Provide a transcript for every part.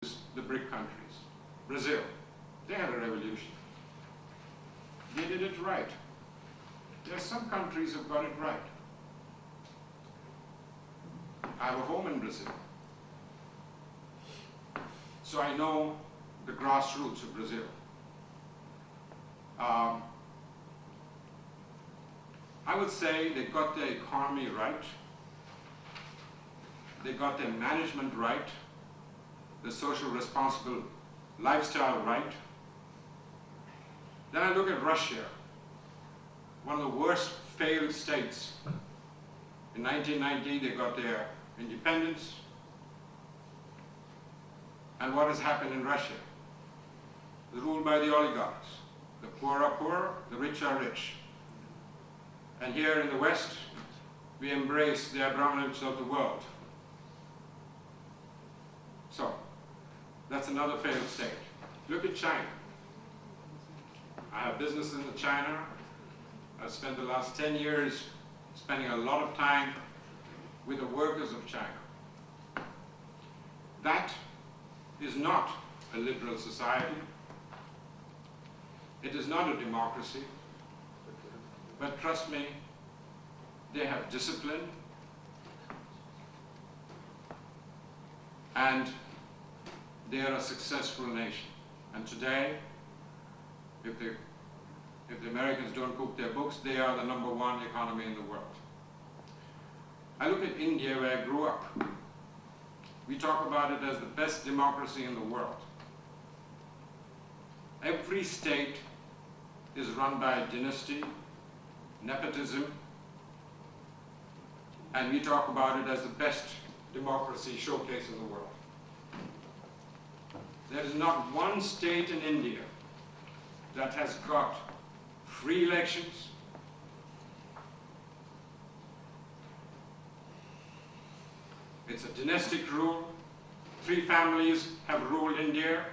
the BRIC countries. Brazil, they had a revolution. They did it right. There are some countries who've got it right. I have a home in Brazil. So I know the grassroots of Brazil. I would say they got their economy right. They got their management right, the social responsible lifestyle right. Then I look at Russia, one of the worst failed states. In 1990, they got their independence. And what has happened in Russia? It's ruled by the oligarchs. The poor are poor, the rich are rich. And here in the West, we embrace the Abramovich of the world. So, that's another failed state. Look at China. I have business in China. I've spent the last 10 years spending a lot of time with the workers of China. That is not a liberal society. It is not a democracy. But trust me, they have discipline, and they are a successful nation. And today, if the Americans don't cook their books, they are the #1 economy in the world. I look at India, where I grew up. We talk about it as the best democracy in the world. Every state is run by a dynasty, nepotism, and we talk about it as the best democracy showcase in the world. There is not one state in India that has got free elections, it's a dynastic rule. 3 families have ruled India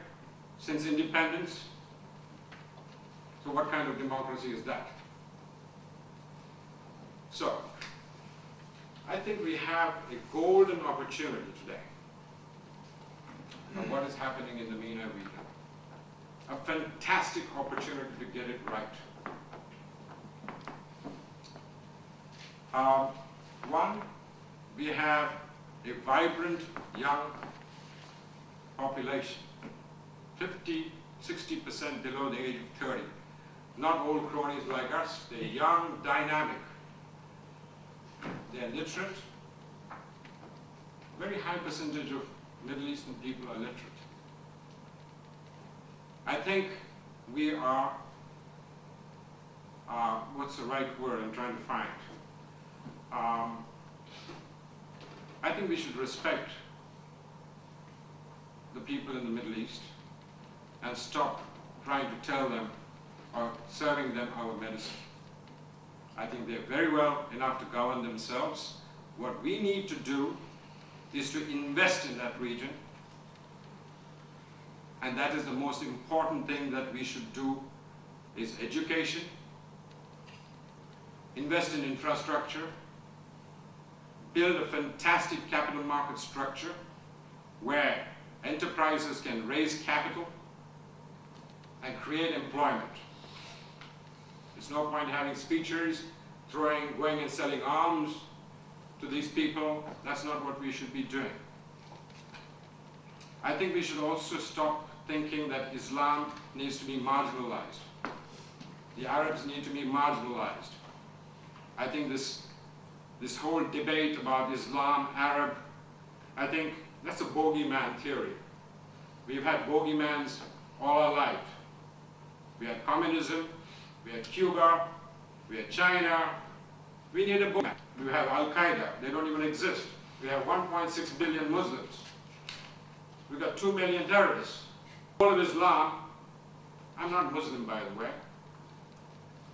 since independence. So what kind of democracy is that? So, I think we have a golden opportunity today of what is happening in the MENA region. A fantastic opportunity to get it right. One, we have a vibrant young population, 50, 60% below the age of 30. Not old cronies like us, they're young, dynamic. They're literate. Very high percentage of Middle Eastern people are literate. I think we are, what's the right word I'm trying to find? I think we should respect the people in the Middle East and stop trying to tell them or serving them our medicine. I think they're very well enough to govern themselves. What we need to do is to invest in that region, and that is the most important thing that we should do, is education, invest in infrastructure, build a fantastic capital market structure where enterprises can raise capital and create employment. There's no point having speeches, going and selling arms to these people. That's not what we should be doing. I think we should also stop thinking that Islam needs to be marginalized. The Arabs need to be marginalized. I think this whole debate about Islam, Arab, I think that's a bogeyman theory. We've had bogeymans all our life. We had communism, we had Cuba, we had China. We need a bogeyman. We have Al-Qaeda, they don't even exist. We have 1.6 billion Muslims. We've got 2 million terrorists. All of Islam, I'm not Muslim by the way,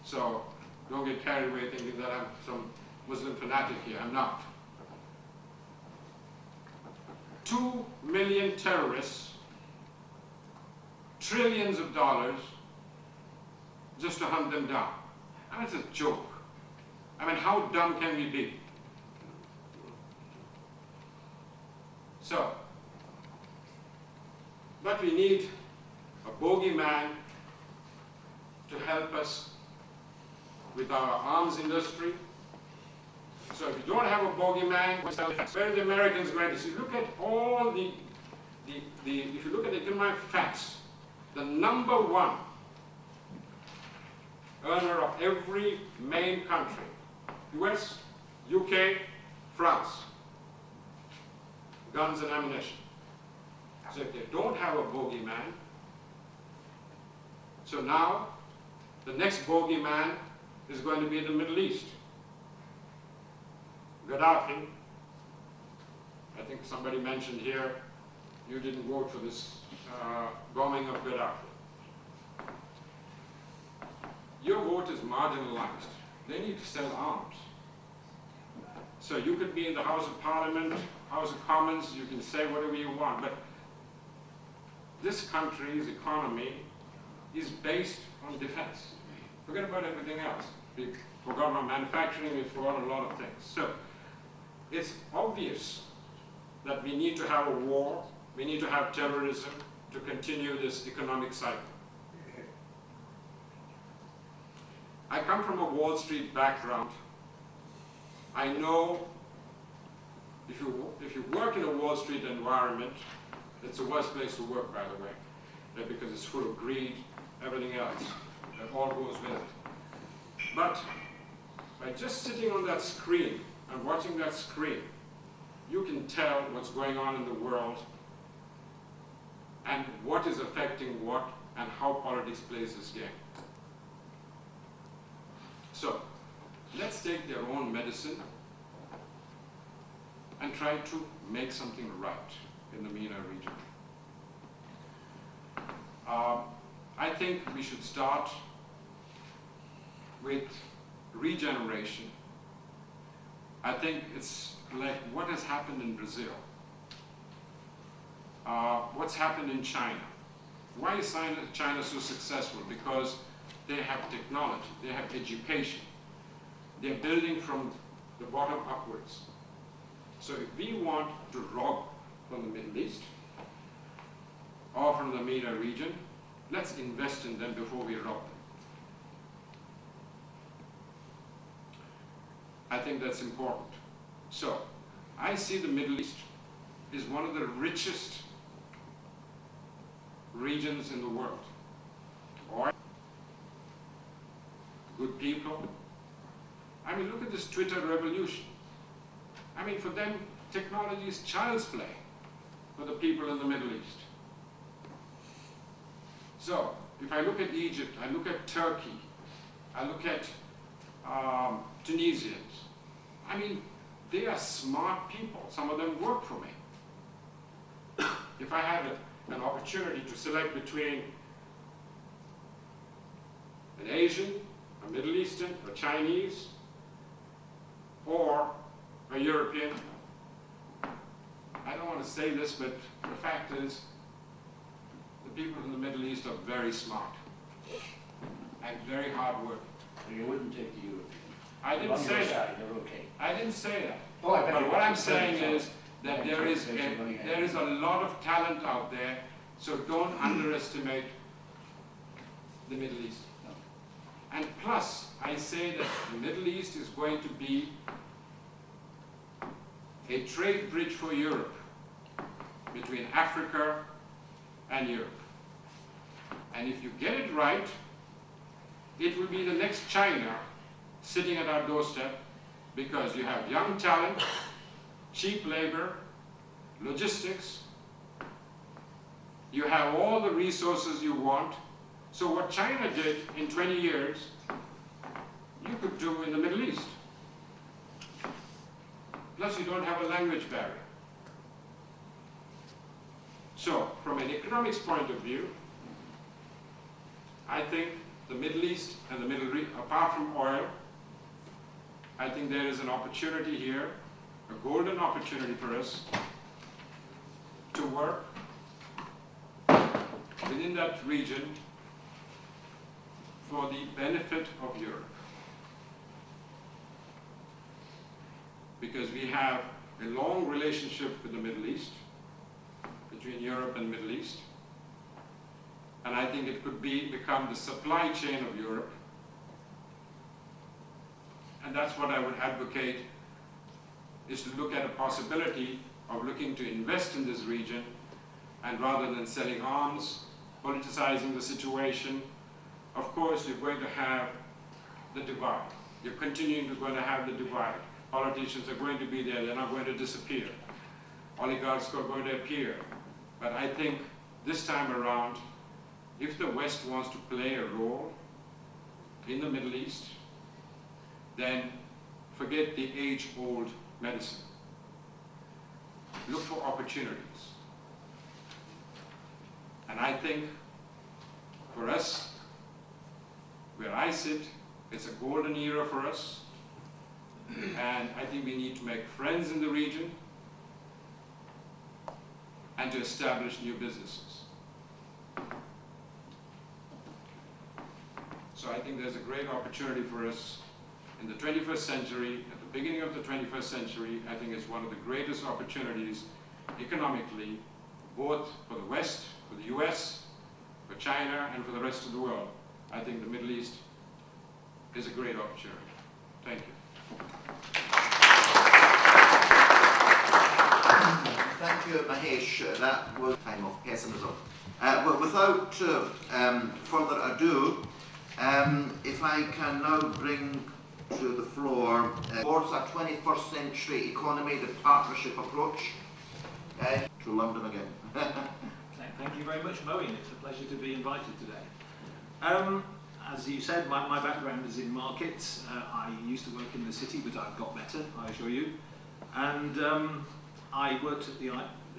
so don't get carried away thinking that I'm some Muslim fanatic here, I'm not. 2 million terrorists, trillions of dollars, just to hunt them down. I mean, it's a joke. I mean, how dumb can we be? So, But we need a bogeyman to help us with our arms industry. So if you don't have a bogeyman, where are the Americans going to see? Look at all if you look at the economic facts, the number one earner of every main country, US, UK, France, guns and ammunition. So if they don't have a bogeyman, so now the next bogeyman is going to be in the Middle East. Gaddafi, I think somebody mentioned here, you didn't vote for this bombing of Gaddafi. Your vote is marginalized. They need to sell arms. So you could be in the House of Parliament, House of Commons, you can say whatever you want, but this country's economy is based on defense. Forget about everything else. We've forgotten our manufacturing, we've forgotten a lot of things. So it's obvious that we need to have a war, we need to have terrorism to continue this economic cycle. I come from a Wall Street background. I know if you work in a Wall Street environment, it's the worst place to work, by the way, because it's full of greed, everything else, that all goes with it. But by just sitting on that screen and watching that screen, you can tell what's going on in the world and what is affecting what and how politics plays this game. So let's take their own medicine and try to make something right in the MENA region. I think we should start with regeneration. I think it's like what has happened in Brazil. What's happened in China. Why is China so successful? Because they have technology, they have education. They're building from the bottom upwards. So if we want to rob from the Middle East or from the MENA region, let's invest in them before we rob them. I think that's important. So I see the Middle East is one of the richest regions in the world. Oil, good people. I mean, look at this Twitter revolution. I mean, for them, technology is child's play for the people in the Middle East. So, if I look at Egypt, I look at Turkey, I look at Tunisians, I mean, they are smart people. Some of them work for me. If I had an opportunity to select between an Asian, a Middle Eastern, a Chinese, or a European, I don't want to say this, but the fact is, the people in the Middle East are very smart and very hardworking. So you wouldn't take the European? I didn't say that. You're okay. I didn't say that. Oh, I bet But you what I'm did. saying is that Yeah, there is there's a lot of talent out there, so don't underestimate the Middle East. No. And plus, I say that the Middle East is going to be a trade bridge for Europe between Africa and Europe. And if you get it right, it will be the next China sitting at our doorstep, because you have young talent, cheap labor, logistics, you have all the resources you want. So what China did in 20 years, you could do in the Middle East. Plus you don't have a language barrier. So from an economics point of view, I think the Middle East and the Middle East, apart from oil, I think there is an opportunity here, a golden opportunity for us to work within that region for the benefit of Europe. Because we have a long relationship with the Middle East, between Europe and Middle East. think it could become the supply chain of Europe. And that's what I would advocate, is to look at a possibility of looking to invest in this region, and rather than selling arms, politicizing the situation, of course you're going to have the divide. You're going to have the divide. Politicians are going to be there, they're not going to disappear. Oligarchs are going to appear. But I think this time around, if the West wants to play a role in the Middle East, then forget the age-old medicine. Look for opportunities. And I think for us, where I sit, it's a golden era for us. And I think we need to make friends in the region and to establish new businesses. So I think there's a great opportunity for us in the 21st century, at the beginning of the 21st century. I think it's one of the greatest opportunities economically, both for the West, for the US, for China, and for the rest of the world. I think the Middle East is a great opportunity. Thank you. Thank you, Mahesh. That was time of pessimism. But without further ado, if I can now bring to the floor towards a 21st century economy, the partnership approach, to London again. Thank you very much, Moeen. It's a pleasure to be invited today. As you said, my background is in markets. I used to work in the city, but I've got better, I assure you. And I worked at the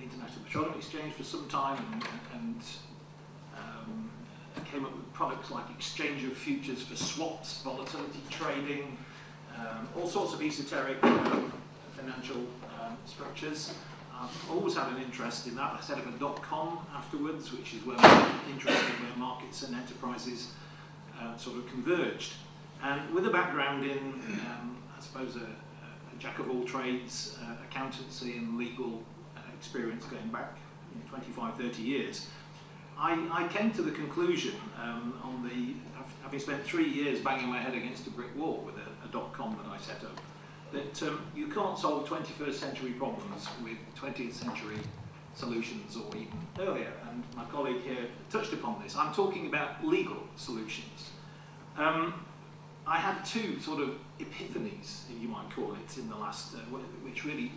International Petroleum Exchange for some time, and came up with products like exchange of futures for swaps, volatility trading, all sorts of esoteric financial structures. I've always had an interest in that. I set up a .com afterwards, which is where I'm interested in where markets and enterprises sort of converged. And with a background in, I suppose, a jack of all trades, accountancy and legal experience going back 25, 30 years, I came to the conclusion, having spent 3 years banging my head against a brick wall with a .com that I set up, that you can't solve 21st century problems with 20th century solutions or even earlier. And my colleague here touched upon this. I'm talking about legal solutions. I had two sort of epiphanies, if you might call it, in the last, which really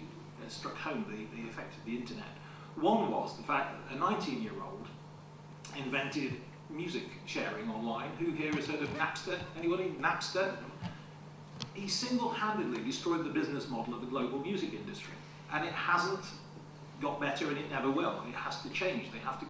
struck home the effect of the internet. One was the fact that a 19-year-old invented music sharing online. Who here has heard of Napster? Anybody? Napster? He single-handedly destroyed the business model of the global music industry. And it hasn't got better, and it never will. It has to change. They have to